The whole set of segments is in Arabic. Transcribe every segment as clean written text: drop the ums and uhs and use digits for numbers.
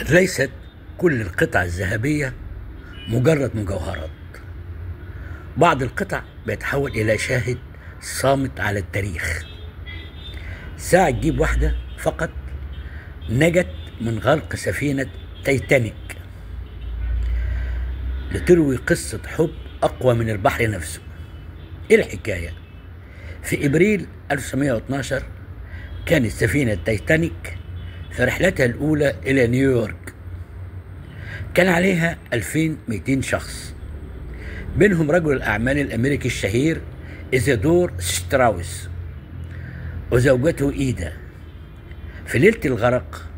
ليست كل القطع الذهبية مجرد مجوهرات. بعض القطع بيتحول إلى شاهد صامت على التاريخ. ساعة تجيب واحدة فقط نجت من غرق سفينة تايتانيك لتروي قصة حب أقوى من البحر نفسه. إيه الحكاية؟ في إبريل 1912 كانت سفينة تايتانيك في رحلتها الأولى إلى نيويورك. كان عليها 2200 شخص، بينهم رجل الأعمال الأمريكي الشهير إيزيدور ستراوس وزوجته إيدا. في ليلة الغرق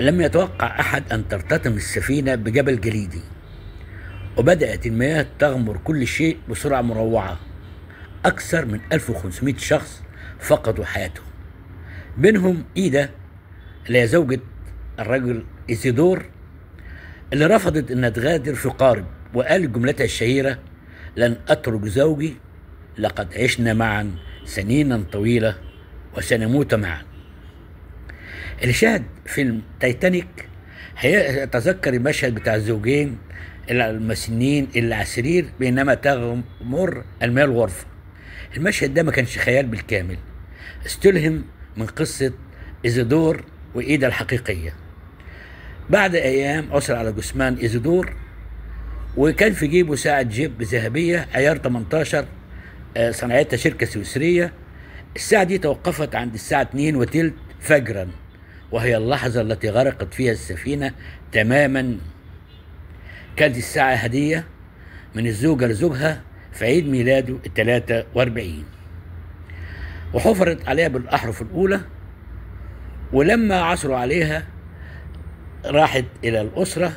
لم يتوقع أحد أن ترتطم السفينة بجبل جليدي، وبدأت المياه تغمر كل شيء بسرعة مروعة. أكثر من 1500 شخص فقدوا حياتهم، بينهم إيدا اللي هي زوجة الرجل إيزيدور، اللي رفضت أنها تغادر في قارب وقالت جملتها الشهيرة: لن أترك زوجي، لقد عشنا معا سنينا طويلة وسنموت معا. اللي شاهد فيلم تايتانيك هيتذكر المشهد بتاع الزوجين المسنين اللي على السرير بينما تغمر المياه الغرفة. المشهد ده ما كانش خيال بالكامل، استلهم من قصة إيزيدور وإيدا الحقيقية. بعد أيام عثر على جثمان إيزيدور، وكان في جيبه ساعة جيب ذهبية عيار 18 صنعتها شركة سويسرية. الساعة دي توقفت عند الساعة 2:15 فجرا، وهي اللحظة التي غرقت فيها السفينة تماما. كانت الساعة هدية من الزوجة لزوجها في عيد ميلاده 43، وحفرت عليها بالأحرف الأولى. ولما عثروا عليها راحت إلى الأسرة،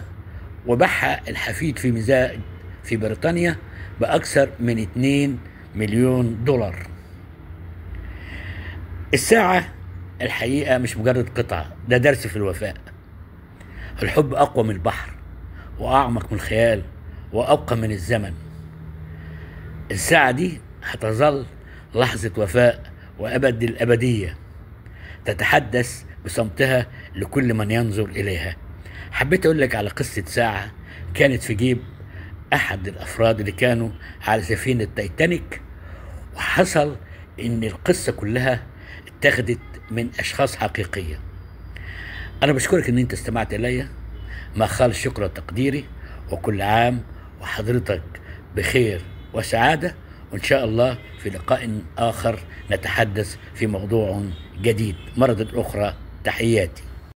وباعها الحفيد في ميزان في بريطانيا بأكثر من 2 مليون دولار. الساعة الحقيقة مش مجرد قطعة، ده درس في الوفاء. الحب أقوى من البحر، وأعمق من الخيال، وأبقى من الزمن. الساعة دي هتظل لحظة وفاء وأبد الأبدية، تتحدث بصمتها لكل من ينظر إليها. حبيت أقول لك على قصة ساعة كانت في جيب أحد الأفراد اللي كانوا على سفينة تايتانيك، وحصل إن القصة كلها اتخذت من أشخاص حقيقية. أنا بشكرك إن أنت استمعت إلي، ما خال الشكر وتقديري، وكل عام وحضرتك بخير وسعادة، وإن شاء الله في لقاء آخر نتحدث في موضوع جديد. مرة أخرى تحياتي.